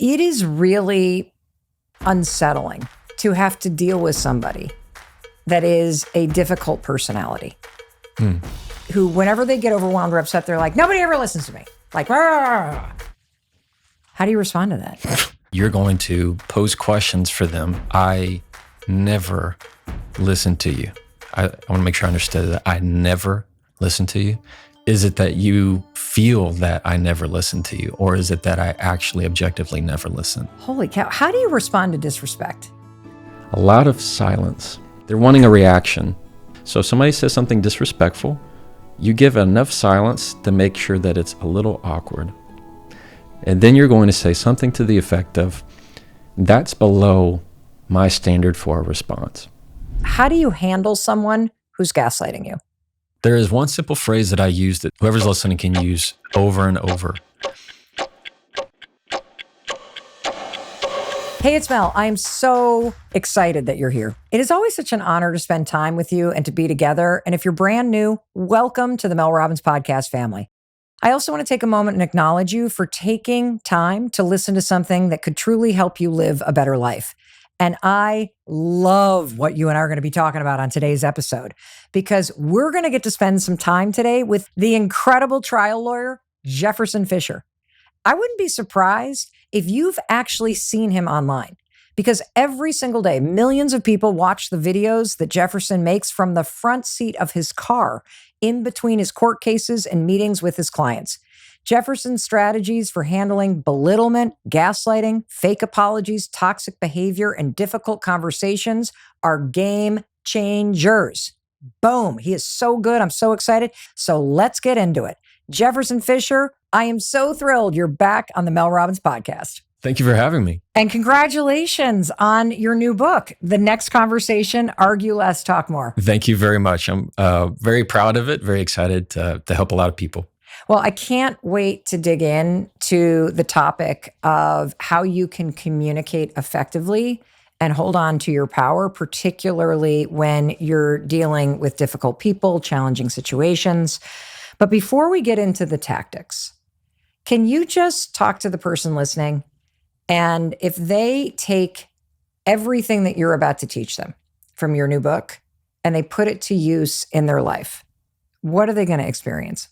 It is really unsettling to have to deal with somebody that is a difficult personality who, whenever they get overwhelmed or upset, they're like, nobody ever listens to me. Like, rah. How do you respond to that? You're going to pose questions for them. I never listen to you. I want to make sure I understood that. I never listen to you. Is it that you feel that I never listen to you? Or is it that I actually objectively never listen? Holy cow. How do you respond to disrespect? A lot of silence. They're wanting a reaction. So if somebody says something disrespectful, you give enough silence to make sure that it's a little awkward. And then you're going to say something to the effect of, that's below my standard for a response. How do you handle someone who's gaslighting you? There is one simple phrase that I use that whoever's listening can use over and over. Hey, it's Mel. I'm so excited that you're here. It is always such an honor to spend time with you and to be together. And if you're brand new, welcome to the Mel Robbins podcast family. I also want to take a moment and acknowledge you for taking time to listen to something that could truly help you live a better life. And I love what you and I are going to be talking about on today's episode, because we're going to get to spend some time today with the incredible trial lawyer, Jefferson Fisher. I wouldn't be surprised if you've actually seen him online, because every single day, millions of people watch the videos that Jefferson makes from the front seat of his car in between his court cases and meetings with his clients. Jefferson's strategies for handling belittlement, gaslighting, fake apologies, toxic behavior, and difficult conversations are game changers. Boom. He is so good. I'm so excited. So let's get into it. Jefferson Fisher, I am so thrilled you're back on the Mel Robbins podcast. Thank you for having me. And congratulations on your new book, The Next Conversation, Argue Less, Talk More. Thank you very much. I'm very proud of it, very excited to help a lot of people. Well, I can't wait to dig in to the topic of how you can communicate effectively and hold on to your power, particularly when you're dealing with difficult people, challenging situations. But before we get into the tactics, can you just talk to the person listening? And if they take everything that you're about to teach them from your new book and they put it to use in their life, what are they going to experience?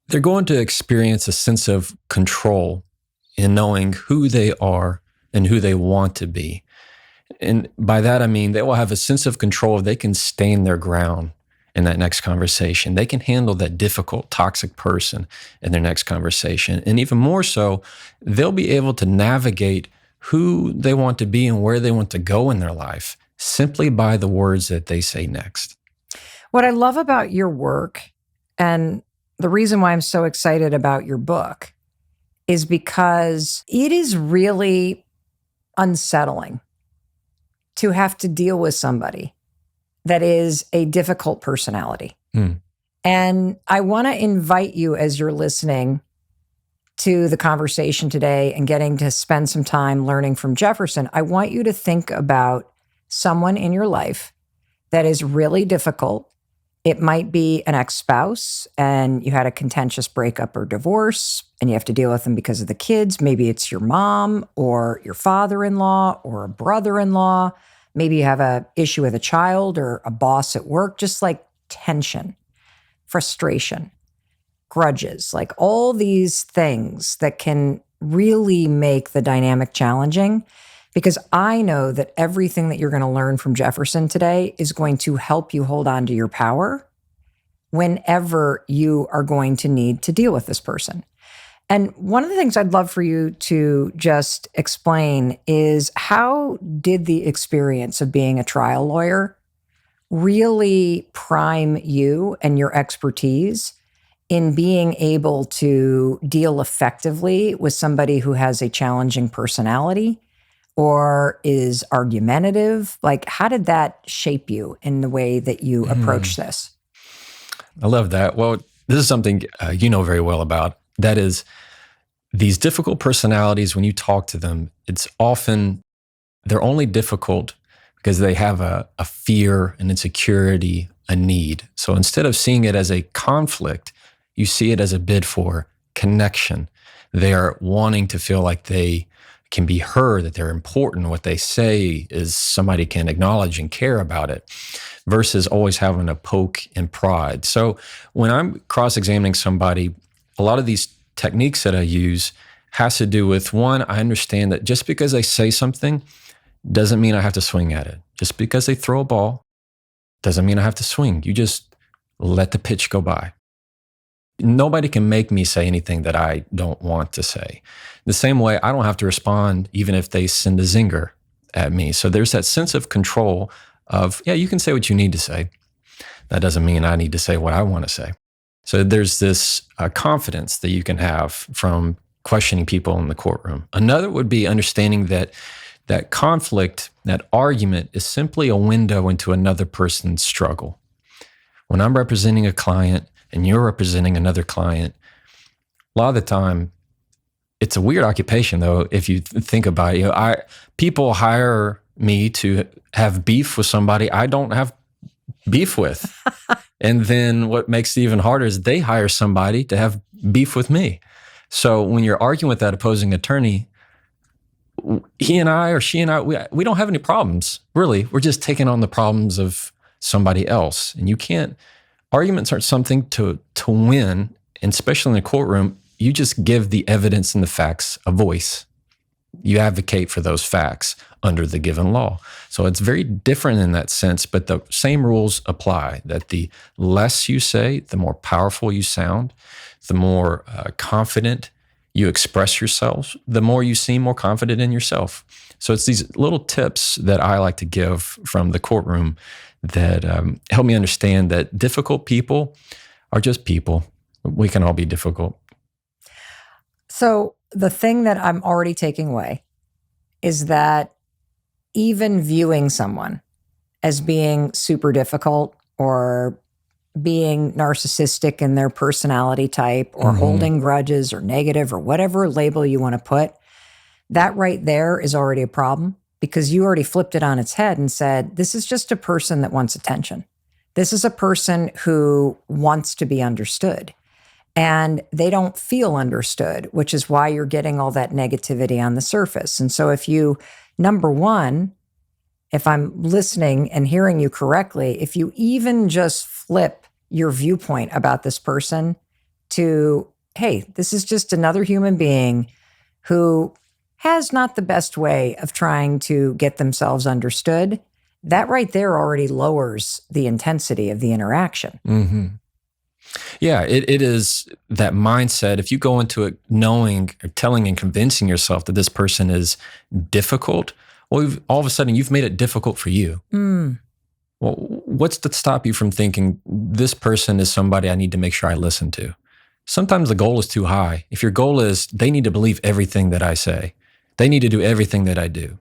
They're going to experience a sense of control in knowing who they are and who they want to be. And by that, I mean, they will have a sense of control if they can stand their ground in that next conversation. They can handle that difficult, toxic person in their next conversation. And even more so, they'll be able to navigate who they want to be and where they want to go in their life simply by the words that they say next. What I love about your work, and the reason why I'm so excited about your book, is because it is really unsettling to have to deal with somebody that is a difficult personality. And I want to invite you, as you're listening to the conversation today and getting to spend some time learning from Jefferson, I want you to think about someone in your life that is really difficult. It might be an ex-spouse and you had a contentious breakup or divorce and you have to deal with them because of the kids. Maybe it's your mom or your father-in-law or a brother-in-law. Maybe you have an issue with a child or a boss at work, just like tension, frustration, grudges, like all these things that can really make the dynamic challenging. Because I know that everything that you're going to learn from Jefferson today is going to help you hold on to your power whenever you are going to need to deal with this person. And one of the things I'd love for you to just explain is, how did the experience of being a trial lawyer really prime you and your expertise in being able to deal effectively with somebody who has a challenging personality or is argumentative? Like, how did that shape you in the way that you approach this? I love that. Well, this is something you know very well about. That is, these difficult personalities, when you talk to them, it's often, they're only difficult because they have a fear, an insecurity, a need. So instead of seeing it as a conflict, you see it as a bid for connection. They are wanting to feel like they can be heard, that they're important. What they say is somebody can acknowledge and care about it, versus always having a poke and pride. So when I'm cross-examining somebody, a lot of these techniques that I use has to do with, one, I understand that just because they say something doesn't mean I have to swing at it. Just because they throw a ball doesn't mean I have to swing. You just let the pitch go by. Nobody can make me say anything that I don't want to say. The same way, I don't have to respond even if they send a zinger at me. So there's that sense of control of, yeah, you can say what you need to say. That doesn't mean I need to say what I want to say. So there's this confidence that you can have from questioning people in the courtroom. Another would be understanding that that conflict, that argument, is simply a window into another person's struggle. When I'm representing a client and you're representing another client, a lot of the time, it's a weird occupation, though, if you think about it. People hire me to have beef with somebody I don't have beef with. And then what makes it even harder is they hire somebody to have beef with me. So when you're arguing with that opposing attorney, he and I or she and I, we don't have any problems, really. We're just taking on the problems of somebody else. And you can't, arguments aren't something to win, and especially in the courtroom. You just give the evidence and the facts a voice. You advocate for those facts under the given law. So it's very different in that sense, but the same rules apply, that the less you say, the more powerful you sound, the more confident you express yourself, the more you seem more confident in yourself. So it's these little tips that I like to give from the courtroom that help me understand that difficult people are just people. We can all be difficult. So the thing that I'm already taking away is that even viewing someone as being super difficult or being narcissistic in their personality type or holding grudges or negative or whatever label you want to put, that right there is already a problem, because you already flipped it on its head and said, this is just a person that wants attention. This is a person who wants to be understood. And they don't feel understood, which is why you're getting all that negativity on the surface. And so if you, number one, if I'm listening and hearing you correctly, if you even just flip your viewpoint about this person to, hey, this is just another human being who has not the best way of trying to get themselves understood, that right there already lowers the intensity of the interaction. Mm-hmm. Yeah, it is that mindset. If you go into it knowing or telling and convincing yourself that this person is difficult, well, all of a sudden you've made it difficult for you. Well, what's to stop you from thinking this person is somebody I need to make sure I listen to? Sometimes the goal is too high. If your goal is they need to believe everything that I say, they need to do everything that I do,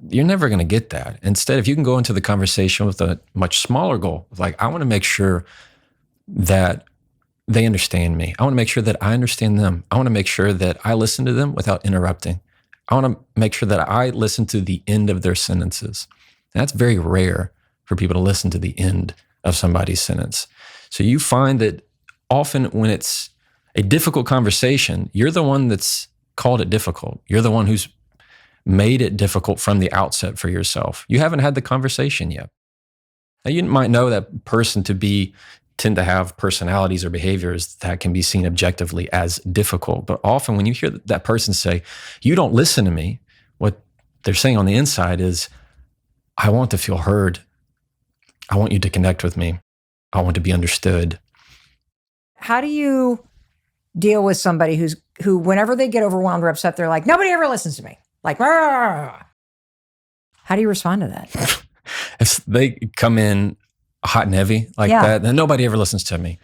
you're never going to get that. Instead, if you can go into the conversation with a much smaller goal, like I want to make sure that they understand me. I want to make sure that I understand them. I want to make sure that I listen to them without interrupting. I want to make sure that I listen to the end of their sentences. And that's very rare for people to listen to the end of somebody's sentence. So you find that often when it's a difficult conversation, you're the one that's called it difficult. You're the one who's made it difficult from the outset for yourself. You haven't had the conversation yet. Now, you might know that person to tend to have personalities or behaviors that can be seen objectively as difficult. But often when you hear that person say, you don't listen to me, what they're saying on the inside is, I want to feel heard. I want you to connect with me. I want to be understood. How do you deal with somebody who whenever they get overwhelmed or upset, they're like, nobody ever listens to me. Like, "Rah!" How do you respond to that? If they come in hot and heavy like that, then nobody ever listens to me.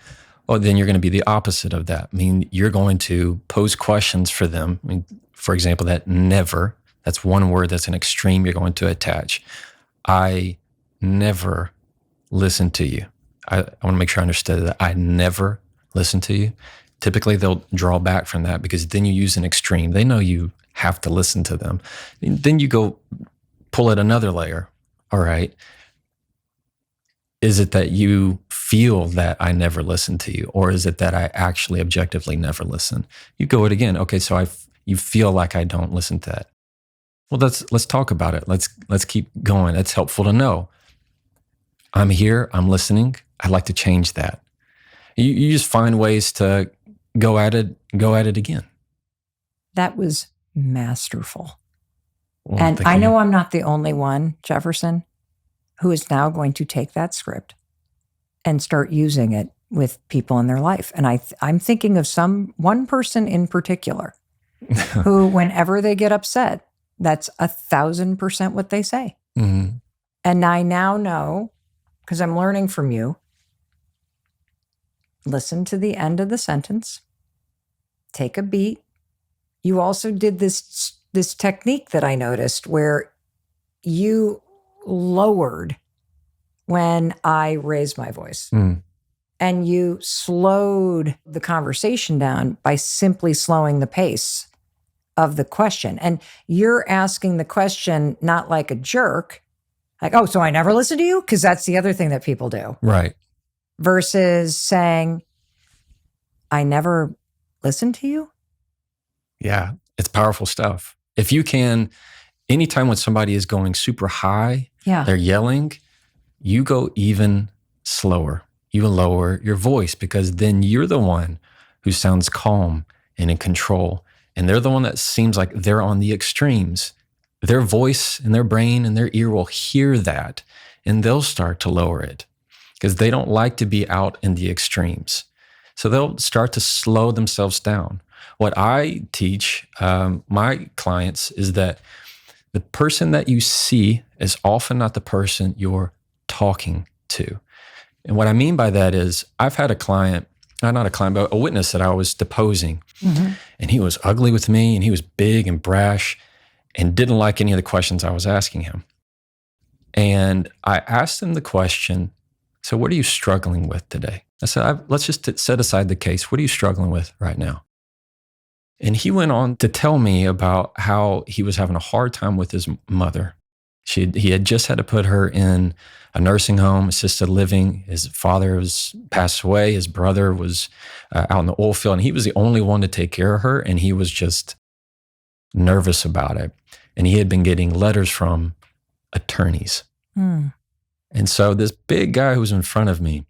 Well, then you're going to be the opposite of that. I mean, you're going to pose questions for them. I mean, for example, that never, that's one word that's an extreme you're going to attach. I never listen to you. I want to make sure I understood that. I never listen to you. Typically, they'll draw back from that because then you use an extreme. They know you have to listen to them. Then you go pull it another layer. All right. Is it that you feel that I never listen to you? Or is it that I actually objectively never listen? You go it again. Okay, so you feel like I don't listen to that. Well, let's talk about it. Let's keep going. It's helpful to know. I'm here, I'm listening. I'd like to change that. You just find ways to go at it again. That was masterful. Well, and I know I'm not the only one, Jefferson, who is now going to take that script and start using it with people in their life. And I'm thinking of one person in particular who, whenever they get upset, that's 1,000% what they say. Mm-hmm. And I now know, because I'm learning from you, listen to the end of the sentence, take a beat. You also did this technique that I noticed where you lowered when I raised my voice. Mm. And you slowed the conversation down by simply slowing the pace of the question. And you're asking the question not like a jerk, like, oh, so I never listen to you? Because that's the other thing that people do. Right. Versus saying, I never listened to you? Yeah, it's powerful stuff. If you can, anytime when somebody is going super high, they're yelling, you go even slower. You lower your voice, because then you're the one who sounds calm and in control. And they're the one that seems like they're on the extremes. Their voice and their brain and their ear will hear that, and they'll start to lower it because they don't like to be out in the extremes. So they'll start to slow themselves down. What I teach my clients is that the person that you see is often not the person you're talking to. And what I mean by that is I've had a client, not a client, but a witness that I was deposing. Mm-hmm. And he was ugly with me, and he was big and brash and didn't like any of the questions I was asking him. And I asked him the question, so what are you struggling with today? I said, let's just set aside the case. What are you struggling with right now? And he went on to tell me about how he was having a hard time with his mother. He had just had to put her in a nursing home, assisted living. His father was passed away. His brother was out in the oil field, and he was the only one to take care of her. And he was just nervous about it. And he had been getting letters from attorneys. Mm. And so this big guy who was in front of me,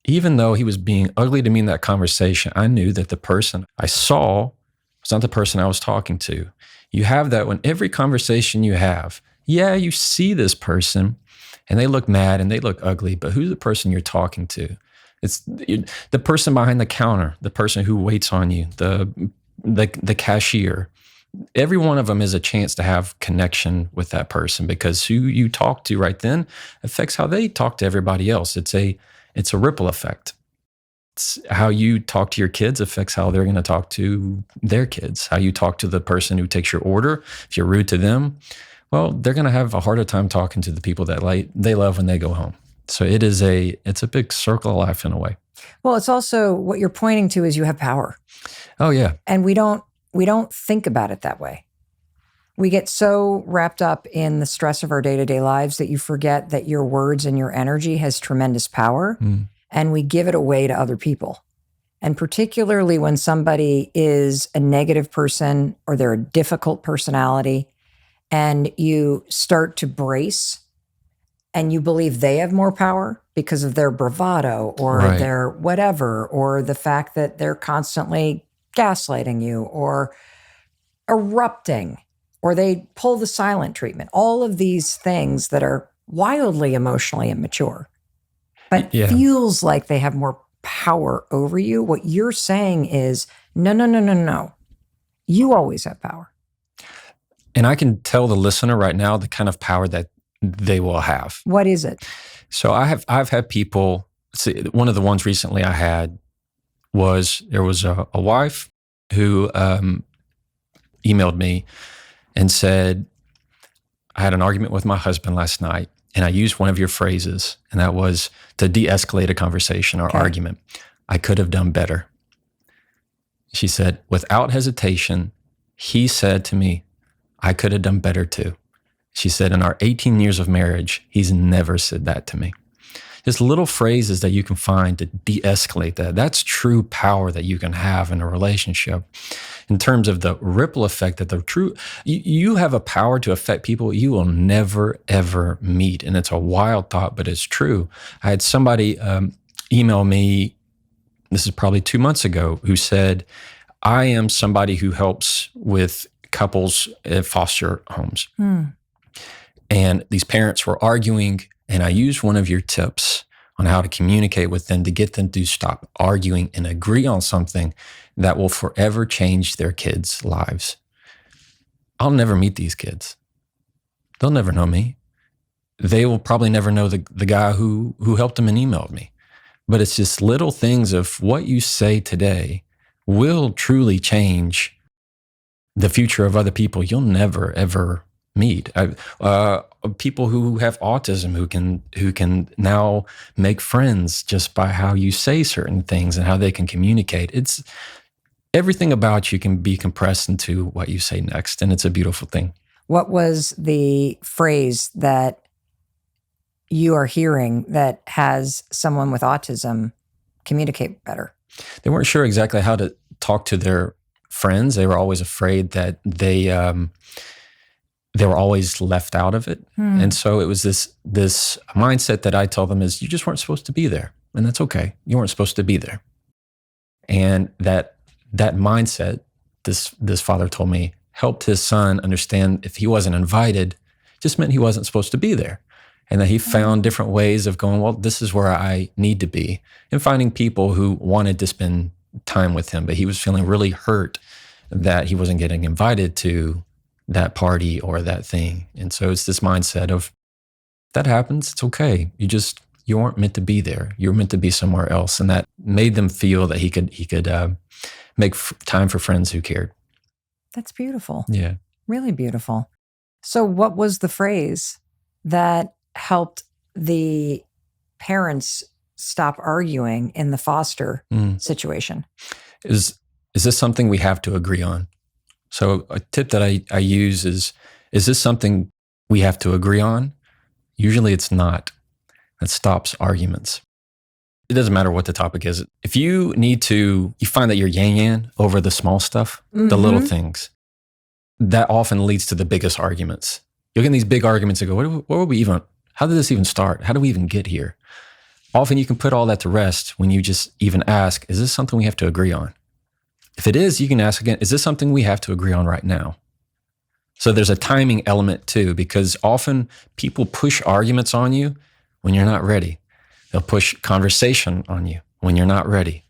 even though he was being ugly to me in that conversation, I knew that the person I saw was not the person I was talking to. You have that when every conversation you have, yeah, you see this person and they look mad and they look ugly, but who's the person you're talking to? It's the person behind the counter, the person who waits on you, the cashier. Every one of them is a chance to have connection with that person, because who you talk to right then affects how they talk to everybody else. It's a ripple effect. It's how you talk to your kids affects how they're going to talk to their kids. How you talk to the person who takes your order, if you're rude to them, well, they're going to have a harder time talking to the people that they love when they go home. So it's a big circle of life in a way. Well, it's also what you're pointing to is you have power. Oh yeah. And we don't think about it that way. We get so wrapped up in the stress of our day-to-day lives that you forget that your words and your energy has tremendous power, and we give it away to other people. And particularly when somebody is a negative person or they're a difficult personality, and you start to brace and you believe they have more power because of their bravado or their whatever, or the fact that they're constantly gaslighting you or erupting, or they pull the silent treatment. All of these things that are wildly emotionally immature, but feels like they have more power over you. What you're saying is, no. You always have power. And I can tell the listener right now the kind of power that they will have. What is it? So I've had people, one of the ones recently I had was, there was a wife who emailed me and said, I had an argument with my husband last night, and I used one of your phrases, and that was to de-escalate a conversation or argument. I could have done better. She said, without hesitation, he said to me, I could have done better too. She said, in our 18 years of marriage, he's never said that to me. Just little phrases that you can find to de-escalate that. That's true power that you can have in a relationship. In terms of the ripple effect that you have a power to affect people you will never, ever meet. And it's a wild thought, but it's true. I had somebody email me, this is probably 2 months ago, who said, I am somebody who helps with couples at foster homes. And these parents were arguing, and I used one of your tips on how to communicate with them to get them to stop arguing and agree on something that will forever change their kids' lives. I'll never meet these kids. They'll never know me. They will probably never know the guy who helped them and emailed me. But it's just little things of what you say today will truly change the future of other people you'll never, ever meet. People who have autism who can now make friends just by how you say certain things and how they can communicate. It's everything about you can be compressed into what you say next, and it's a beautiful thing. What was the phrase that you are hearing that has someone with autism communicate better? They weren't sure exactly how to talk to their friends. They were always afraid that they were always left out of it. And so it was this mindset that I tell them is, you just weren't supposed to be there. And that's okay. You weren't supposed to be there. And that mindset, this father told me, helped his son understand if he wasn't invited, just meant he wasn't supposed to be there. And that he found different ways of going, well, this is where I need to be, and finding people who wanted to spend time with him. But he was feeling really hurt that he wasn't getting invited to that party or that thing. And so it's this mindset of, that happens, it's okay. You weren't meant to be there. You were meant to be somewhere else. And that made them feel that he could make time for friends who cared. That's beautiful. Yeah. Really beautiful. So what was the phrase that helped the parents stop arguing in the foster situation? Is this something we have to agree on? So a tip that I use is this something we have to agree on? Usually it's not. That stops arguments. It doesn't matter what the topic is. If you find that you're yang over the small stuff, the little things, that often leads to the biggest arguments. You'll get in these big arguments and go, how did this even start? How do we even get here? Often you can put all that to rest when you just even ask, is this something we have to agree on? If it is, you can ask again, is this something we have to agree on right now? So there's a timing element too, because often people push arguments on you when you're not ready. They'll push conversation on you when you're not ready.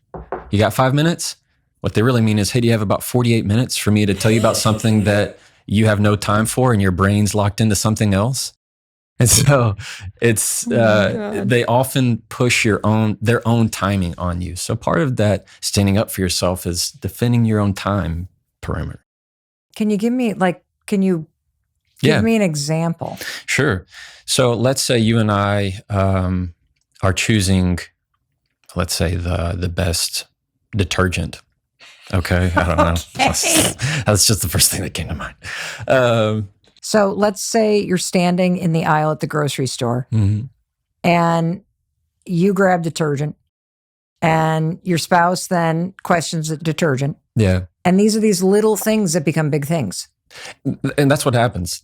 You got 5 minutes? What they really mean is, hey, do you have about 48 minutes for me to tell you about something that you have no time for and your brain's locked into something else? And so it's they often push their own timing on you. So part of that standing up for yourself is defending your own time perimeter. Can you give me me an example? Sure. So let's say you and I are choosing, let's say the best detergent. Okay, I don't know. That's just the first thing that came to mind. So let's say you're standing in the aisle at the grocery store and you grab detergent and your spouse then questions the detergent. Yeah. And these are these little things that become big things. And that's what happens.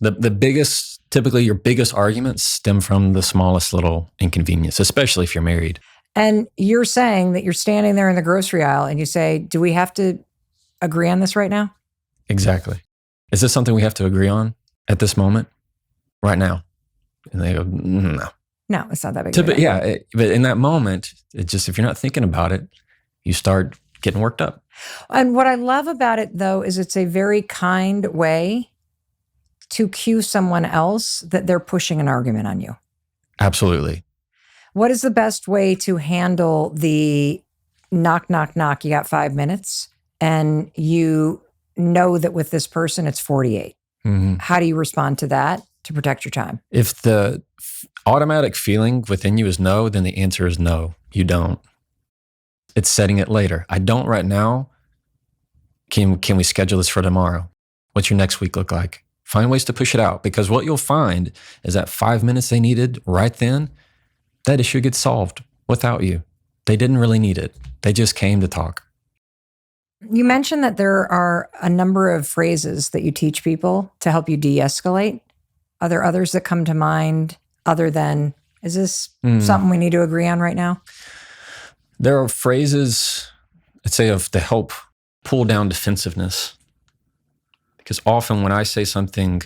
Typically your biggest arguments stem from the smallest little inconvenience, especially if you're married. And you're saying that you're standing there in the grocery aisle and you say, do we have to agree on this right now? Exactly. Is this something we have to agree on at this moment? Right now? And they go, no. No, it's not that big of a deal. Yeah, but in that moment, if you're not thinking about it, you start getting worked up. And what I love about it, though, is it's a very kind way to cue someone else that they're pushing an argument on you. Absolutely. What is the best way to handle the knock, knock, knock, you got 5 minutes, and you know that with this person, it's 48? How do you respond to that to protect your time? If the automatic feeling within you is no, then the answer is no, you don't. It's setting it later. I don't right now. Can we schedule this for tomorrow? What's your next week look like? Find ways to push it out, because what you'll find is that 5 minutes they needed right then, that issue gets solved without you. They didn't really need it. They just came to talk. You mentioned that there are a number of phrases that you teach people to help you de-escalate. Are there others that come to mind other than, is this something we need to agree on right now? There are phrases, I'd say, to help pull down defensiveness. Because often when I say something,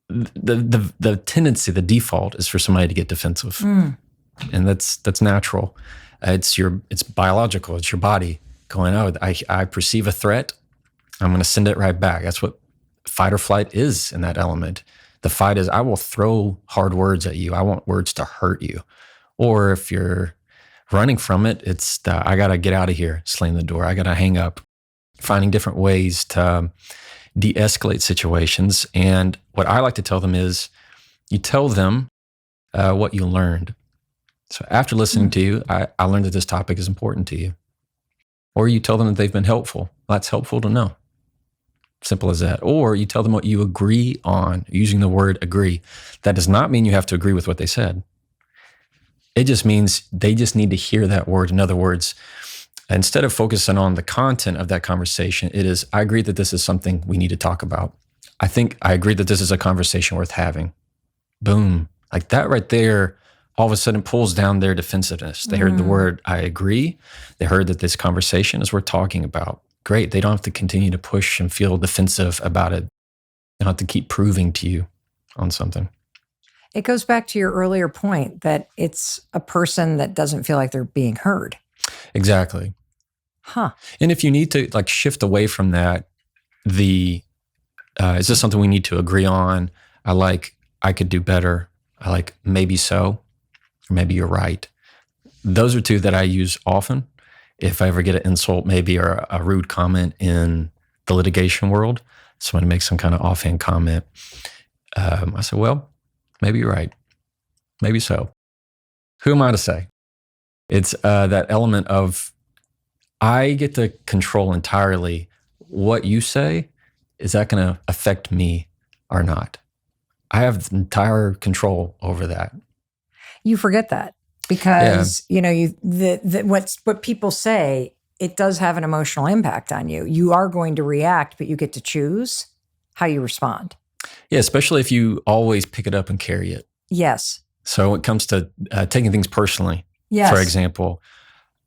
the tendency, the default is for somebody to get defensive. And that's natural. It's biological. It's your body going, oh, I perceive a threat. I'm going to send it right back. That's what fight or flight is in that element. The fight is, I will throw hard words at you. I want words to hurt you. Or if you're running from it, it's I got to get out of here, slam the door. I got to hang up, finding different ways to de-escalate situations. And what I like to tell them is, you tell them what you learned. So after listening to you, I learned that this topic is important to you. Or you tell them that they've been helpful. That's helpful to know. Simple as that. Or you tell them what you agree on, using the word agree. That does not mean you have to agree with what they said. It just means they just need to hear that word. In other words, instead of focusing on the content of that conversation, it is, I agree that this is something we need to talk about. I agree that this is a conversation worth having. Boom. Like that right there, all of a sudden pulls down their defensiveness. They heard the word, I agree. They heard that this conversation is worth talking about. Great. They don't have to continue to push and feel defensive about it. They don't have to keep proving to you on something. It goes back to your earlier point that it's a person that doesn't feel like they're being heard. Exactly. Huh. And if you need to like shift away from that, is this something we need to agree on? I could do better. I like, maybe so, or maybe you're right. Those are two that I use often. If I ever get an insult, maybe, or a rude comment in the litigation world, someone makes some kind of offhand comment, I say, well, maybe you're right. Maybe so. Who am I to say? It's that element of, I get to control entirely what you say. Is that going to affect me or not? I have entire control over that. You forget that because, what people say, it does have an emotional impact on you. You are going to react, but you get to choose how you respond. Yeah, especially if you always pick it up and carry it. Yes. So when it comes to taking things personally, yes. For example,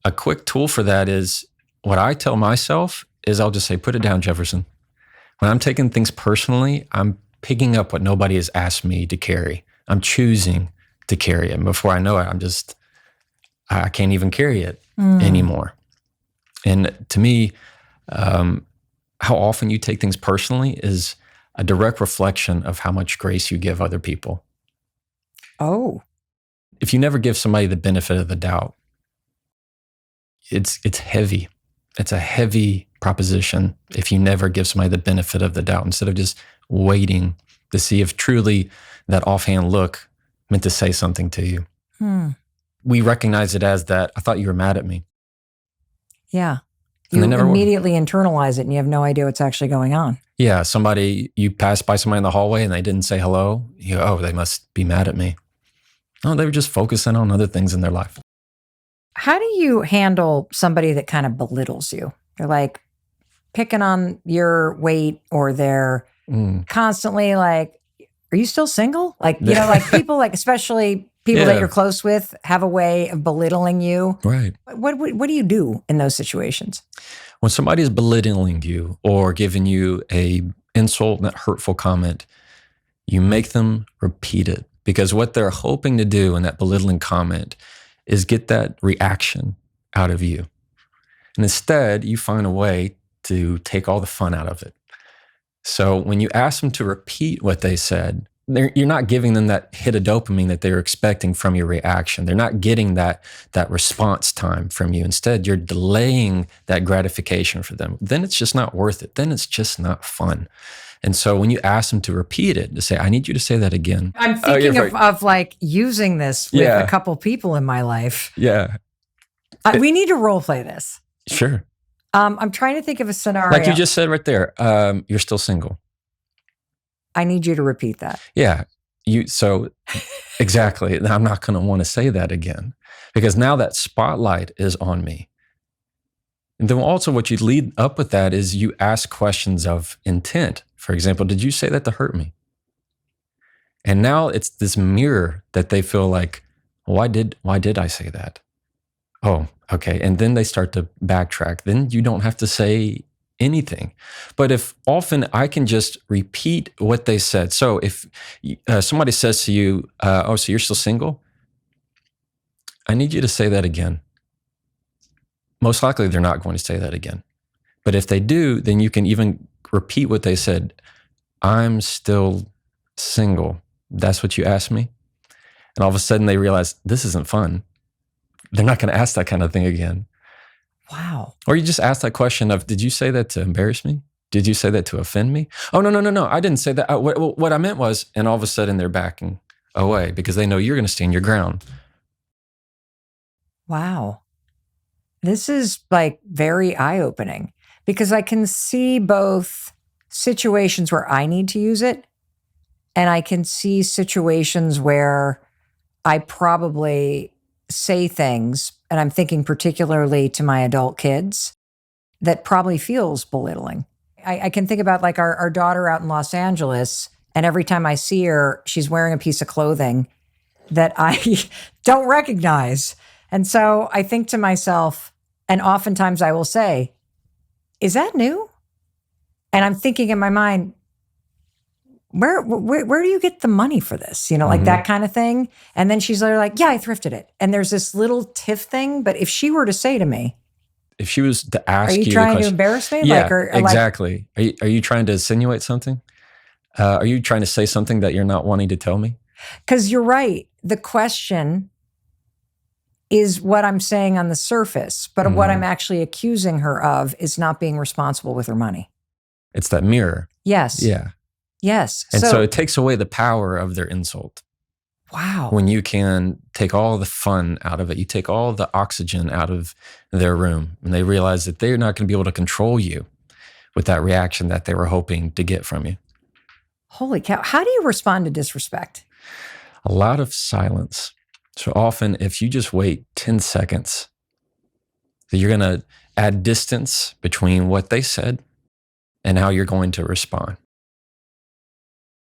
a quick tool for that is, what I tell myself is, I'll just say, put it down, Jefferson. When I'm taking things personally, I'm picking up what nobody has asked me to carry. I'm choosing to carry it. And before I know it, I can't even carry it anymore. And to me, how often you take things personally is a direct reflection of how much grace you give other people. Oh. If you never give somebody the benefit of the doubt, it's heavy. It's a heavy proposition if you never give somebody the benefit of the doubt, instead of just waiting to see if truly that offhand look meant to say something to you. We recognize it as that, I thought you were mad at me. Yeah. And You immediately internalize it and you have no idea what's actually going on. Yeah. You pass by somebody in the hallway and they didn't say hello. You go, oh, they must be mad at me. No, they were just focusing on other things in their life. How do you handle somebody that kind of belittles you? They're like picking on your weight, or they're constantly like, are you still single? Like, like people, like especially people that you're close with, have a way of belittling you. Right. What do you do in those situations? When somebody is belittling you or giving you a insult, that hurtful comment, you make them repeat it, because what they're hoping to do in that belittling comment is get that reaction out of you. And instead, you find a way to take all the fun out of it. So when you ask them to repeat what they said, you're not giving them that hit of dopamine that they're expecting from your reaction. They're not getting that response time from you. Instead, you're delaying that gratification for them. Then it's just not worth it. Then it's just not fun. And so when you ask them to repeat it, to say, I need you to say that again. I'm thinking of like using this with a couple people in my life. Yeah. We need to role play this. Sure. I'm trying to think of a scenario. Like you just said right there, you're still single. I need you to repeat that. Yeah. So exactly. I'm not going to want to say that again because now that spotlight is on me. And then also what you lead up with that is you ask questions of intent. For example, did you say that to hurt me? And now it's this mirror that they feel like, why did I say that? Oh, okay. And then they start to backtrack. Then you don't have to say anything. But if often I can just repeat what they said. So if somebody says to you, oh, so you're still single? I need you to say that again. Most likely they're not going to say that again. But if they do, then you can even repeat what they said. I'm still single. That's what you asked me? And all of a sudden they realize this isn't fun. They're not going to ask that kind of thing again. Wow. Or you just ask that question of, did you say that to embarrass me? Did you say that to offend me? Oh, no. I didn't say that. What I meant was, and all of a sudden they're backing away because they know you're going to stand your ground. Wow. This is like very eye-opening because I can see both situations where I need to use it, and I can see situations where I probably say things, and I'm thinking particularly to my adult kids, that probably feels belittling. I can think about like our daughter out in Los Angeles, and every time I see her, she's wearing a piece of clothing that I don't recognize. And so I think to myself, and oftentimes I will say, is that new? And I'm thinking in my mind, where do you get the money for this? Like that kind of thing. And then she's like, yeah, I thrifted it. And there's this little tiff thing. But if she were to say to me, if she was to ask you, are you trying to embarrass me? Yeah, exactly. Are you trying to insinuate something? Are you trying to say something that you're not wanting to tell me? Because you're right. The question is what I'm saying on the surface, but what I'm actually accusing her of is not being responsible with her money. It's that mirror. Yes. Yeah. Yes. And so it takes away the power of their insult. Wow. When you can take all the fun out of it, you take all the oxygen out of their room, and they realize that they're not going to be able to control you with that reaction that they were hoping to get from you. Holy cow. How do you respond to disrespect? A lot of silence. So often, if you just wait 10 seconds, you're going to add distance between what they said and how you're going to respond.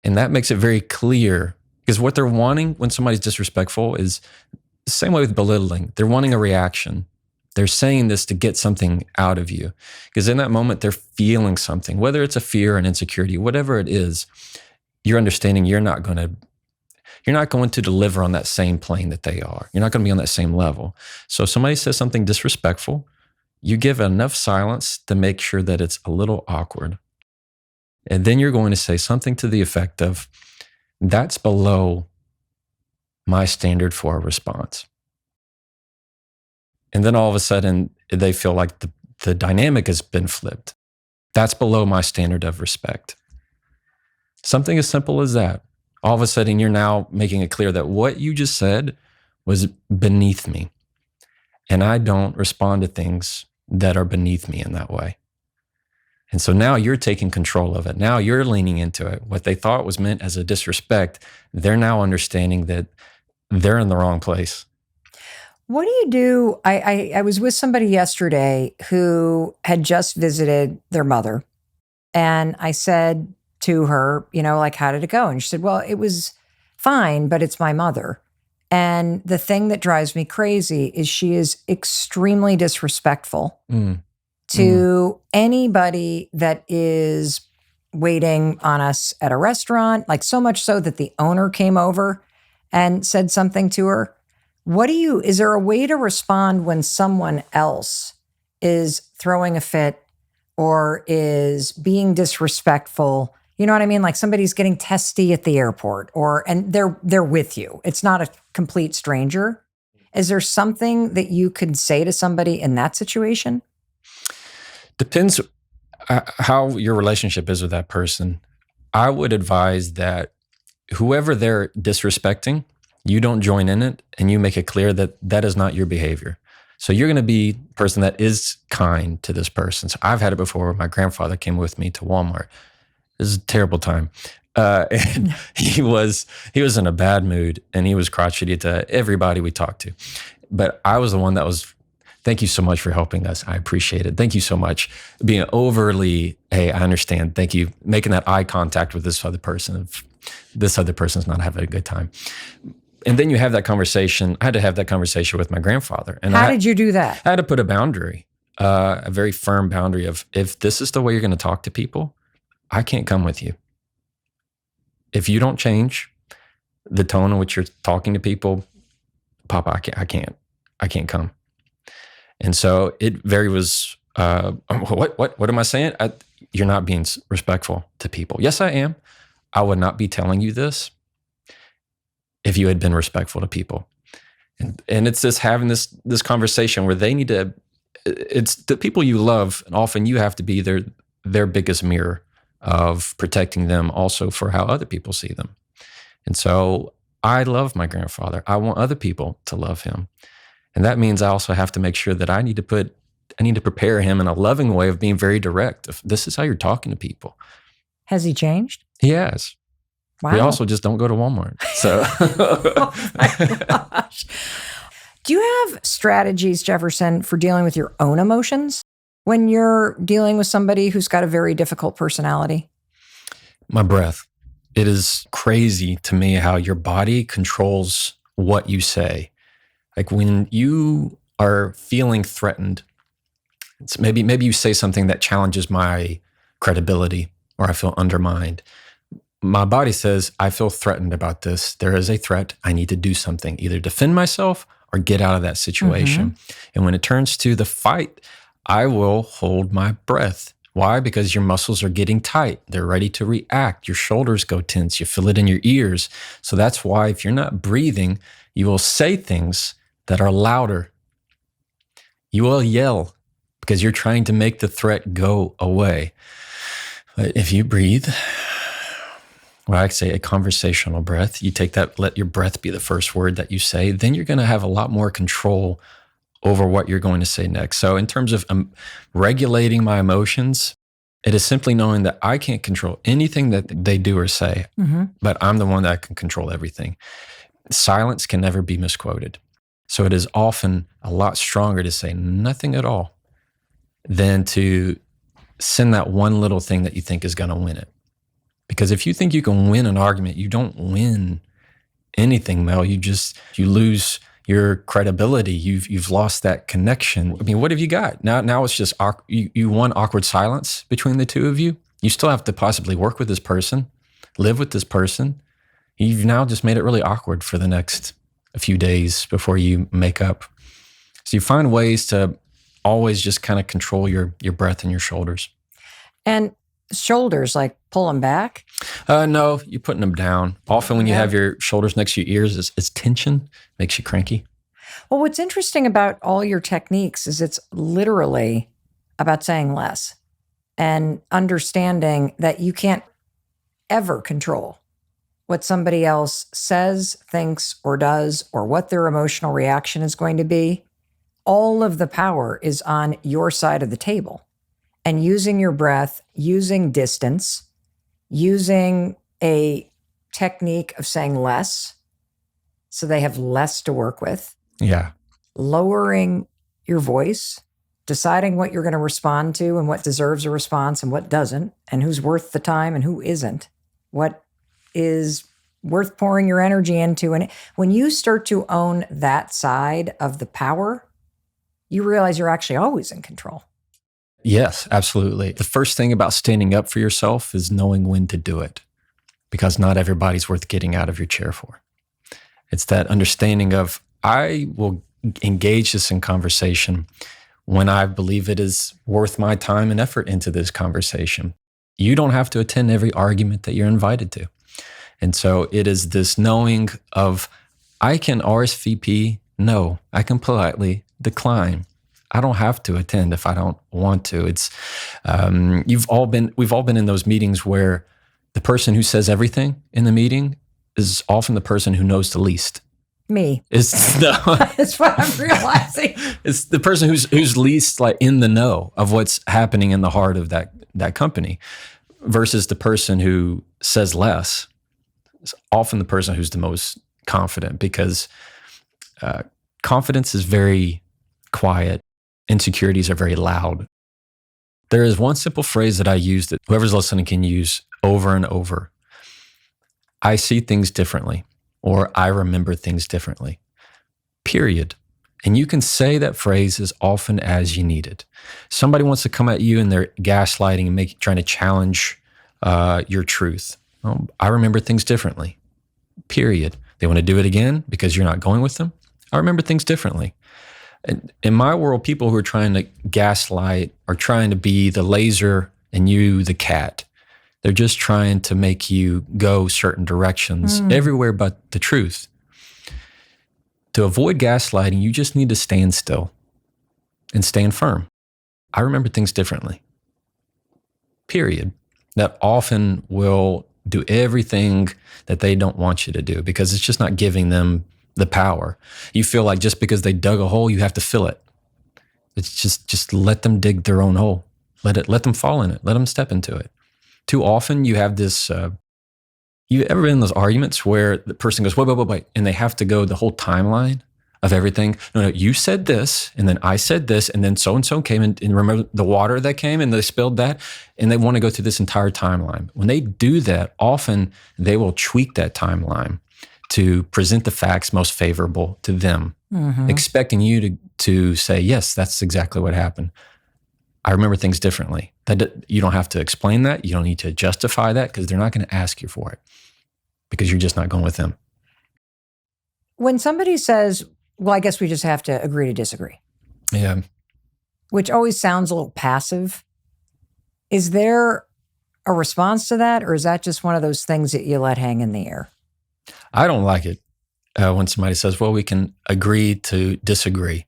And that makes it very clear, because what they're wanting when somebody's disrespectful is the same way with belittling. They're wanting a reaction. They're saying this to get something out of you, because in that moment, they're feeling something, whether it's a fear, an insecurity, whatever it is. You're understanding you're not going to deliver on that same plane that they are. You're not going to be on that same level. So if somebody says something disrespectful, you give enough silence to make sure that it's a little awkward. And then you're going to say something to the effect of, that's below my standard for a response. And then all of a sudden, they feel like the dynamic has been flipped. That's below my standard of respect. Something as simple as that. All of a sudden, you're now making it clear that what you just said was beneath me. And I don't respond to things that are beneath me in that way. And so now you're taking control of it. Now you're leaning into it. What they thought was meant as a disrespect, they're now understanding that they're in the wrong place. What do you do? I was with somebody yesterday who had just visited their mother. And I said to her, like, how did it go? And she said, well, it was fine, but it's my mother. And the thing that drives me crazy is she is extremely disrespectful to anybody that is waiting on us at a restaurant, like so much so that the owner came over and said something to her. Is there a way to respond when someone else is throwing a fit or is being disrespectful? You know what I mean? Like somebody's getting testy at the airport and they're with you. It's not a complete stranger. Is there something that you could say to somebody in that situation? Depends how your relationship is with that person. I would advise that whoever they're disrespecting, you don't join in it and you make it clear that that is not your behavior. So you're going to be the person that is kind to this person. So I've had it before. My grandfather came with me to Walmart. This is a terrible time. And he was in a bad mood, and he was crotchety to everybody we talked to. But I was the one that was, thank you so much for helping us. I appreciate it. Thank you so much. Being overly, hey, I understand. Thank you. Making that eye contact with this other person. If this other person's not having a good time. And then you have that conversation. I had to have that conversation with my grandfather. And how did you do that? I had to put a boundary, a very firm boundary of, if this is the way you're going to talk to people, I can't come with you. If you don't change the tone in which you're talking to people, Papa, I can't come. And so it was, what am I saying? You're not being respectful to people. Yes, I am. I would not be telling you this if you had been respectful to people. And it's just having this conversation where they need to, it's the people you love, and often you have to be their biggest mirror of protecting them also for how other people see them. And so I love my grandfather. I want other people to love him. And that means I also have to make sure that I need to prepare him in a loving way of being very direct. If this is how you're talking to people. Has he changed? He has. Wow. We also just don't go to Walmart. So Oh my gosh. Do you have strategies, Jefferson, for dealing with your own emotions when you're dealing with somebody who's got a very difficult personality? My breath. It is crazy to me how your body controls what you say. Like when you are feeling threatened, it's maybe you say something that challenges my credibility, or I feel undermined. My body says, I feel threatened about this. There is a threat. I need to do something, either defend myself or get out of that situation. Mm-hmm. And when it turns to the fight, I will hold my breath. Why? Because your muscles are getting tight. They're ready to react. Your shoulders go tense. You feel it in your ears. So that's why if you're not breathing, you will say things that are louder. You will yell because you're trying to make the threat go away. But if you breathe, well, I say a conversational breath, you take that, let your breath be the first word that you say, then you're going to have a lot more control over what you're going to say next. So in terms of regulating my emotions, it is simply knowing that I can't control anything that they do or say, mm-hmm. but I'm the one that can control everything. Silence can never be misquoted. So it is often a lot stronger to say nothing at all than to send that one little thing that you think is going to win it. Because if you think you can win an argument, you don't win anything, Mel. You lose your credibility. You've lost that connection. I mean, what have you got? Now it's just, you want awkward silence between the two of you. You still have to possibly work with this person, live with this person. You've now just made it really awkward for the next a few days before you make up. So you find ways to always just kind of control your breath and your shoulders. And shoulders, like pull them back? No, you're putting them down. Often when you have your shoulders next to your ears, it's tension, makes you cranky. Well, what's interesting about all your techniques is it's literally about saying less and understanding that you can't ever control what somebody else says, thinks, or does, or what their emotional reaction is going to be. All of the power is on your side of the table. And using your breath, using distance, using a technique of saying less so they have less to work with. Yeah. Lowering your voice, deciding what you're going to respond to and what deserves a response and what doesn't, and who's worth the time and who isn't, what is worth pouring your energy into. And when you start to own that side of the power, you realize you're actually always in control. Yes, absolutely. The first thing about standing up for yourself is knowing when to do it, because not everybody's worth getting out of your chair for. It's that understanding of, I will engage this in conversation when I believe it is worth my time and effort into this conversation. You don't have to attend every argument that you're invited to. And so it is this knowing of, I can RSVP, no, I can politely decline. I don't have to attend if I don't want to. It's we've all been in those meetings where the person who says everything in the meeting is often the person who knows the least. Me. That's what I'm realizing. It's the person who's least like in the know of what's happening in the heart of that company, versus the person who says less is often the person who's the most confident, because confidence is very quiet. Insecurities are very loud. There is one simple phrase that I use that whoever's listening can use over and over. I see things differently, or I remember things differently, period. And you can say that phrase as often as you need it. Somebody wants to come at you and they're gaslighting and trying to challenge your truth. I remember things differently, period. They want to do it again because you're not going with them. I remember things differently. And in my world, people who are trying to gaslight are trying to be the laser and you the cat. They're just trying to make you go certain directions everywhere but the truth. To avoid gaslighting, you just need to stand still and stand firm. I remember things differently, period. That often will do everything that they don't want you to do because it's just not giving them the power. You feel like just because they dug a hole, you have to fill it. It's just let them dig their own hole. Let them fall in it. Let them step into it. Too often you have this, you ever been in those arguments where the person goes, wait, and they have to go the whole timeline of everything? No, you said this, and then I said this, and then so-and-so came and remember the water that came and they spilled that, and they want to go through this entire timeline. When they do that, often they will tweak that timeline to present the facts most favorable to them, expecting you to say, yes, that's exactly what happened. I remember things differently. You don't have to explain that. You don't need to justify that because they're not going to ask you for it because you're just not going with them. When somebody says, well, I guess we just have to agree to disagree. Yeah. Which always sounds a little passive. Is there a response to that, or is that just one of those things that you let hang in the air? I don't like it when somebody says, well, we can agree to disagree.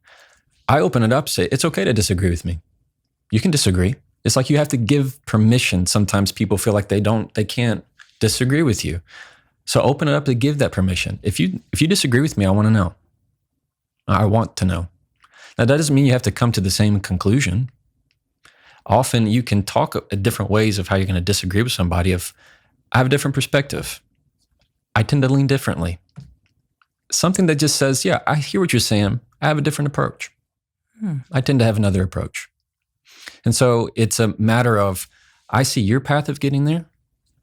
I open it up, say, it's okay to disagree with me. You can disagree. It's like you have to give permission. Sometimes people feel like they can't disagree with you. So open it up to give that permission. If you disagree with me, I want to know. I want to know. Now, that doesn't mean you have to come to the same conclusion. Often you can talk different ways of how you're going to disagree with somebody. If I have a different perspective, I tend to lean differently. Something that just says, yeah, I hear what you're saying. I have a different approach. I tend to have another approach. And so it's a matter of, I see your path of getting there.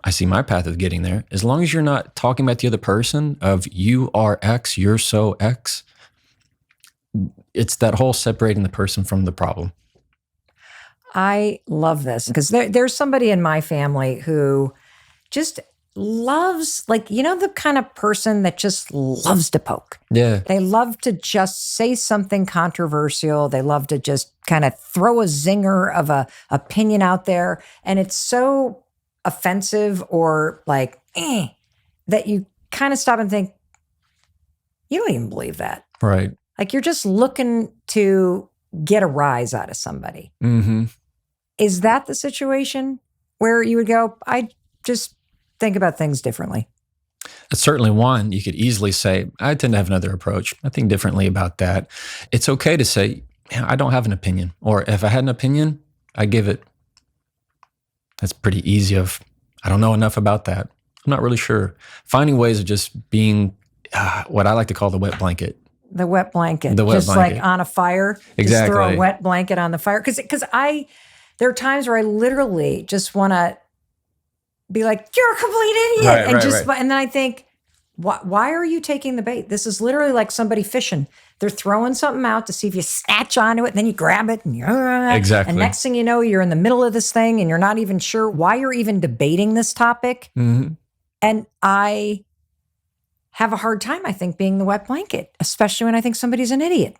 I see my path of getting there. As long as you're not talking about the other person of you are X, you're so X, it's that whole separating the person from the problem. I love this because there's somebody in my family who just loves, like, you know, the kind of person that just loves to poke. Yeah. They love to just say something controversial. They love to just kind of throw a zinger of a opinion out there. And it's so offensive or like, that you kind of stop and think, you don't even believe that. Right. Like you're just looking to get a rise out of somebody. Is that the situation where you would go, I just think about things differently? That's certainly one. You could easily say, I tend to have another approach. I think differently about that. It's okay to say, I don't have an opinion. Or if I had an opinion, I give it. That's pretty easy I don't know enough about that. I'm not really sure. Finding ways of just being what I like to call the wet blanket. The wet blanket. The wet just blanket. Like on a fire. Exactly. Just throw a wet blanket on the fire. Because there are times where I literally just want to be like, you're a complete idiot. And then I think, why are you taking the bait? This is literally like somebody fishing. They're throwing something out to see if you snatch onto it, and then you grab it, and exactly. And next thing you know, you're in the middle of this thing, and you're not even sure why you're even debating this topic. And I have a hard time, I think, being the wet blanket, especially when I think somebody's an idiot.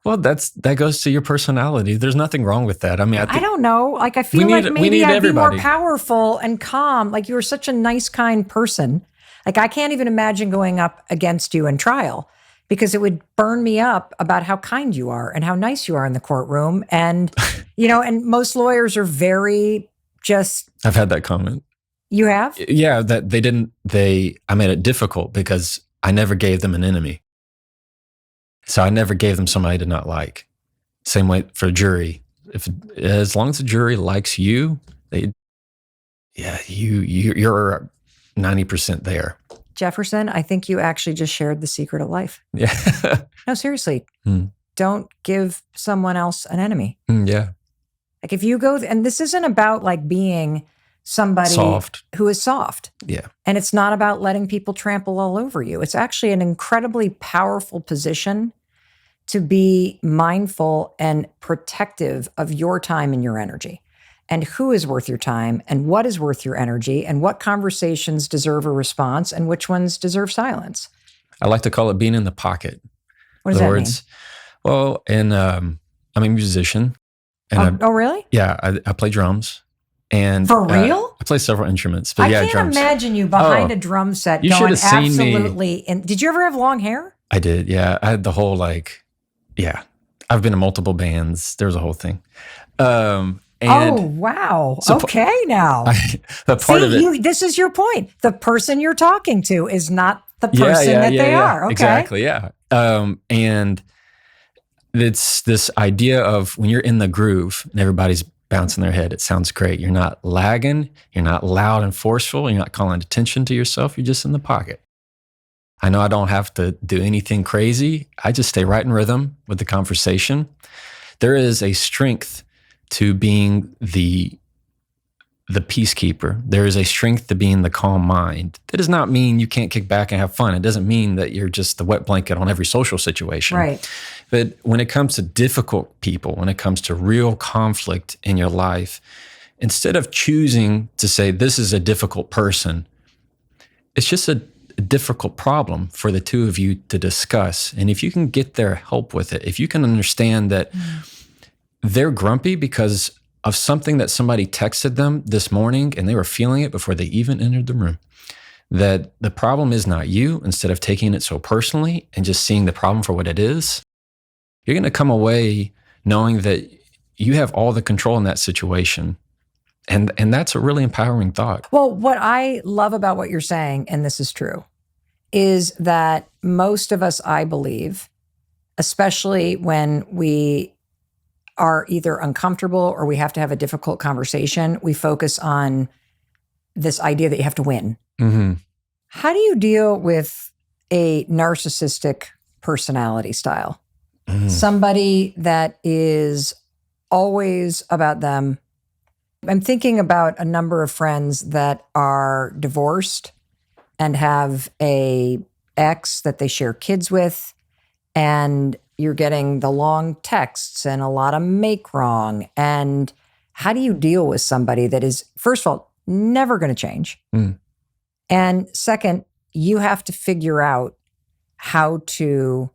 Well, that goes to your personality. There's nothing wrong with that. I mean, I don't know. Like, I feel like maybe I'd everybody. be more powerful and calm. Like, you were such a nice, kind person. Like, I can't even imagine going up against you in trial because it would burn me up about how kind you are and how nice you are in the courtroom. And, and most lawyers are very just... I've had that comment. You have? Yeah, that I made it difficult because I never gave them an enemy. So I never gave them somebody I did not like. Same way for a jury. As long as the jury likes you, you're 90% there. Jefferson, I think you actually just shared the secret of life. Yeah. No, seriously. Mm. Don't give someone else an enemy. Yeah. Like if you go, and this isn't about like being somebody Soft. who is soft. Yeah. And it's not about letting people trample all over you. It's actually an incredibly powerful position to be mindful and protective of your time and your energy, and who is worth your time and what is worth your energy, and what conversations deserve a response and which ones deserve silence. I like to call it being in the pocket. What does that mean? Well, and I'm a musician. And oh, really? Yeah, I play drums. And for real? I play several instruments, but I yeah, can't drums. imagine you behind a drum set you going should have seen absolutely. And did you ever have long hair? I did, yeah. I had the whole yeah. I've been in multiple bands. There was a whole thing. And oh, wow. Okay, now. Part of it. This is your point. The person you're talking to is not the person that they are. Okay. Exactly, yeah. And it's this idea of when you're in the groove and everybody's bouncing their head, it sounds great. You're not lagging. You're not loud and forceful. You're not calling attention to yourself. You're just in the pocket. I know I don't have to do anything crazy. I just stay right in rhythm with the conversation. There is a strength to being the peacekeeper. There is a strength to being the calm mind. That does not mean you can't kick back and have fun. It doesn't mean that you're just the wet blanket on every social situation. Right. But when it comes to difficult people, when it comes to real conflict in your life, instead of choosing to say, this is a difficult person, it's just a difficult problem for the two of you to discuss. And if you can get their help with it, if you can understand that they're grumpy because of something that somebody texted them this morning and they were feeling it before they even entered the room, that the problem is not you, instead of taking it so personally and just seeing the problem for what it is, you're going to come away knowing that you have all the control in that situation. And that's a really empowering thought. Well, what I love about what you're saying, and this is true, is that most of us, I believe, especially when we are either uncomfortable or we have to have a difficult conversation, we focus on this idea that you have to win. Mm-hmm. How do you deal with a narcissistic personality style? Mm. Somebody that is always about them. I'm thinking about a number of friends that are divorced and have a ex that they share kids with, and you're getting the long texts and a lot of make wrong. And how do you deal with somebody that is, first of all, never going to change? Mm. And second, you have to figure out how to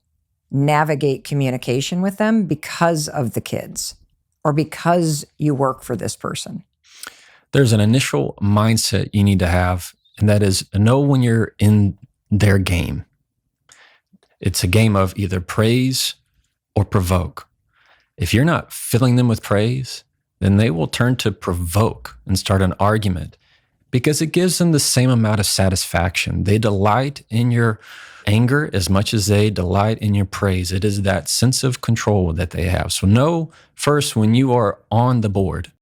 navigate communication with them because of the kids or because you work for this person. There's an initial mindset you need to have, and that is know when you're in their game. It's a game of either praise or provoke. If you're not filling them with praise, then they will turn to provoke and start an argument because it gives them the same amount of satisfaction. They delight in your anger as much as they delight in your praise. It is that sense of control that they have. So know first when you are on the board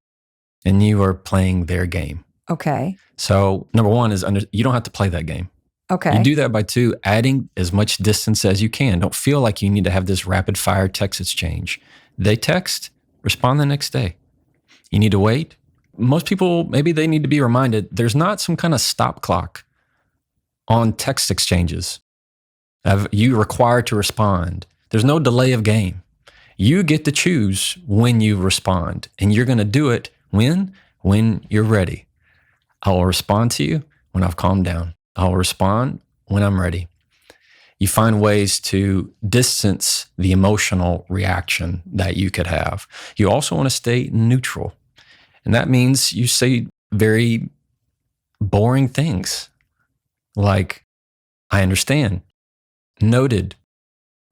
and you are playing their game. Okay. So number one is you don't have to play that game. Okay. You do that by two, adding as much distance as you can. Don't feel like you need to have this rapid fire text exchange. They text, respond the next day. You need to wait. Most people, maybe they need to be reminded there's not some kind of stop clock on text exchanges. You required to respond. There's no delay of game. You get to choose when you respond, and you're going to do it when you're ready. I will respond to you when I've calmed down. I'll respond when I'm ready. You find ways to distance the emotional reaction that you could have. You also want to stay neutral. And that means you say very boring things like, I understand, noted,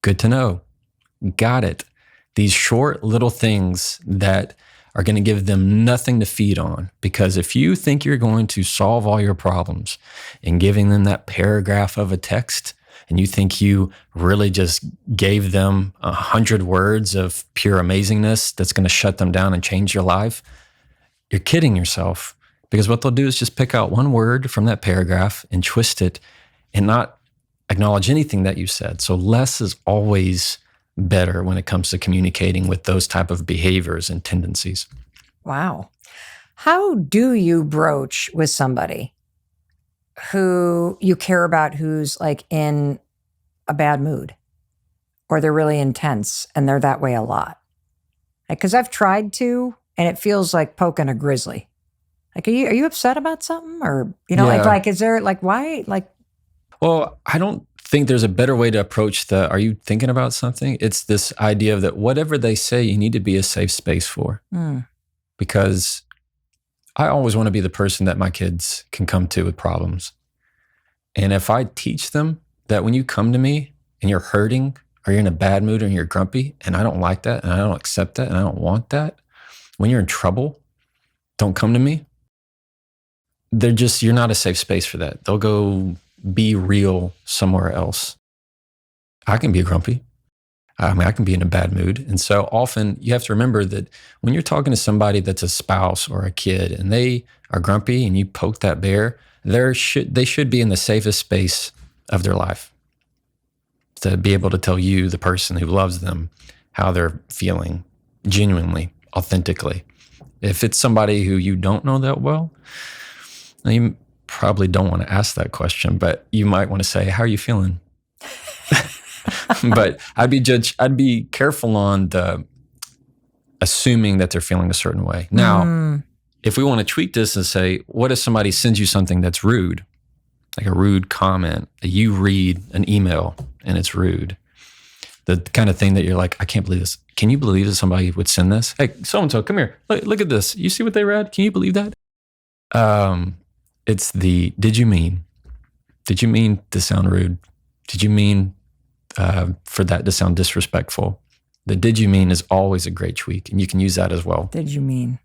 good to know, got it. These short little things that are going to give them nothing to feed on. Because if you think you're going to solve all your problems in giving them that paragraph of a text, and you think you really just gave them 100 words of pure amazingness that's going to shut them down and change your life, you're kidding yourself, Because what they'll do is just pick out one word from that paragraph and twist it and not acknowledge anything that you said. So less is always better when it comes to communicating with those type of behaviors and tendencies. Wow. How do you broach with somebody who you care about, who's like in a bad mood, or they're really intense and they're that way a lot? Because I've tried to, and it feels like poking a grizzly. Like, are you upset about something? Or, like, is there like, why? Like, well, I don't think there's a better way to approach are you thinking about something? It's this idea of that whatever they say, you need to be a safe space for. Because I always want to be the person that my kids can come to with problems. And if I teach them that when you come to me and you're hurting or you're in a bad mood or you're grumpy, and I don't like that and I don't accept that and I don't want that, when you're in trouble, don't come to me. You're not a safe space for that. They'll go be real somewhere else. I can be grumpy. I can be in a bad mood. And so often you have to remember that when you're talking to somebody that's a spouse or a kid and they are grumpy and you poke that bear, they should be in the safest space of their life to be able to tell you, the person who loves them, how they're feeling genuinely, authentically. If it's somebody who you don't know that well, you probably don't want to ask that question, but you might want to say, how are you feeling? But I'd be careful on the assuming that they're feeling a certain way. Now, if we want to tweak this and say, what if somebody sends you something that's rude, like a rude comment, you read an email and it's rude, the kind of thing that you're like, I can't believe this. Can you believe that somebody would send this? Hey, so-and-so, come here. Look at this. You see what they read? Can you believe that? It's did you mean? Did you mean to sound rude? Did you mean for that to sound disrespectful? The did you mean is always a great tweak, and you can use that as well. Did you mean?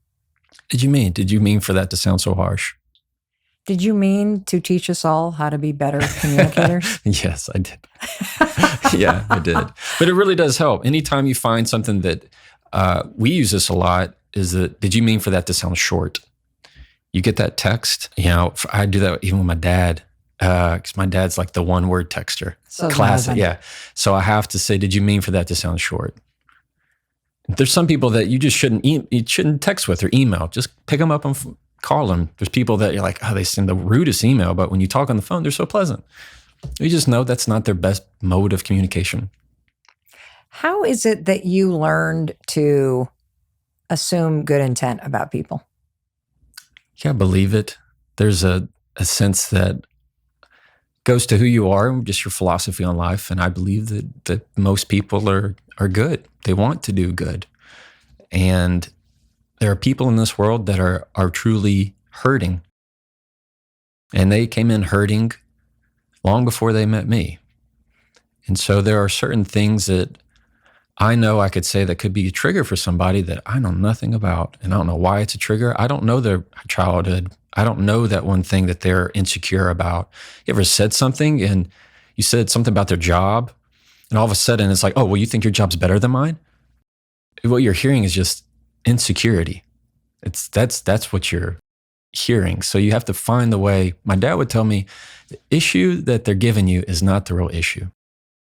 Did you mean? Did you mean for that to sound so harsh? Did you mean to teach us all how to be better communicators? Yes, I did. Yeah, I did. But it really does help. Anytime you find something that we use this a lot is that, did you mean for that to sound short? You get that text, I do that even with my dad, because my dad's like the one word texter. So classic, yeah. So I have to say, did you mean for that to sound short? There's some people that you just shouldn't text with or email. Just pick them up and call them. There's people that you're like, they send the rudest email, but when you talk on the phone, they're so pleasant. You just know that's not their best mode of communication. How is it that you learned to assume good intent about people? Yeah, believe it. There's a sense that goes to who you are, just your philosophy on life. And I believe that most people are good. They want to do good. And there are people in this world that are truly hurting. And they came in hurting long before they met me. And so there are certain things that I know I could say that could be a trigger for somebody that I know nothing about. And I don't know why it's a trigger. I don't know their childhood. I don't know that one thing that they're insecure about. You ever said something and you said something about their job and all of a sudden it's like, oh, well, you think your job's better than mine? What you're hearing is just insecurity. That's what you're hearing. So you have to find the way. My dad would tell me the issue that they're giving you is not the real issue.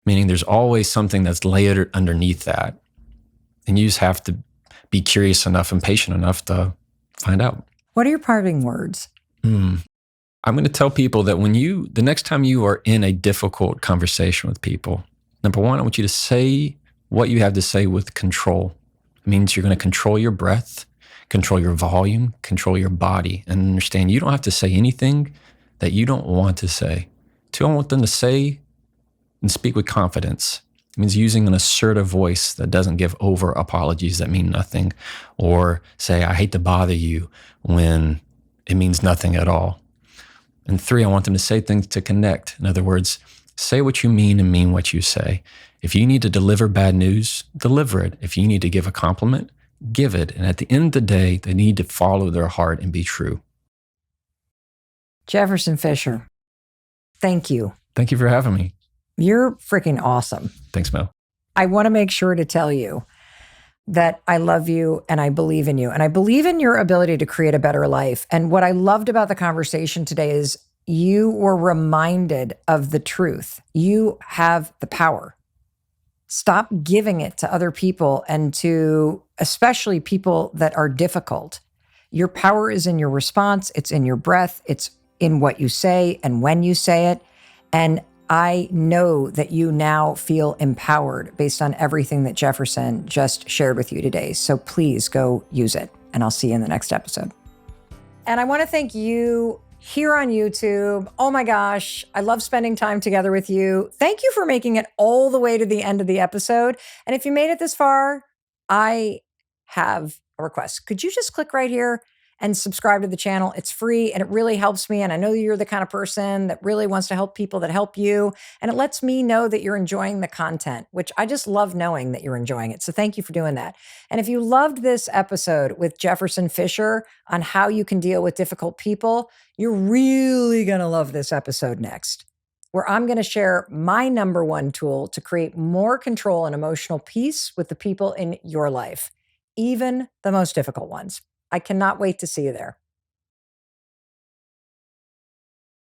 Meaning there's always something that's layered underneath that. And you just have to be curious enough and patient enough to find out. What are your parting words? I'm going to tell people that the next time you are in a difficult conversation with people, number one, I want you to say what you have to say with control. It means you're going to control your breath, control your volume, control your body, and understand you don't have to say anything that you don't want to say. Two, I want them to say and speak with confidence. It means using an assertive voice that doesn't give over apologies that mean nothing, or say, I hate to bother you when it means nothing at all. And three, I want them to say things to connect. In other words, say what you mean and mean what you say. If you need to deliver bad news, deliver it. If you need to give a compliment, give it. And at the end of the day, they need to follow their heart and be true. Jefferson Fisher, thank you. Thank you for having me. You're freaking awesome. Thanks, Mel. I want to make sure to tell you, that I love you and I believe in you. And I believe in your ability to create a better life. And what I loved about the conversation today is you were reminded of the truth. You have the power. Stop giving it to other people and to especially people that are difficult. Your power is in your response, it's in your breath, it's in what you say and when you say it. And I know that you now feel empowered based on everything that Jefferson just shared with you today. So please go use it. And I'll see you in the next episode. And I want to thank you here on YouTube. Oh my gosh, I love spending time together with you. Thank you for making it all the way to the end of the episode. And if you made it this far, I have a request. Could you just click right here and subscribe to the channel? It's free and it really helps me. And I know you're the kind of person that really wants to help people that help you. And it lets me know that you're enjoying the content, which I just love knowing that you're enjoying it. So thank you for doing that. And if you loved this episode with Jefferson Fisher on how you can deal with difficult people, you're really going to love this episode next, where I'm going to share my number one tool to create more control and emotional peace with the people in your life, even the most difficult ones. I cannot wait to see you there.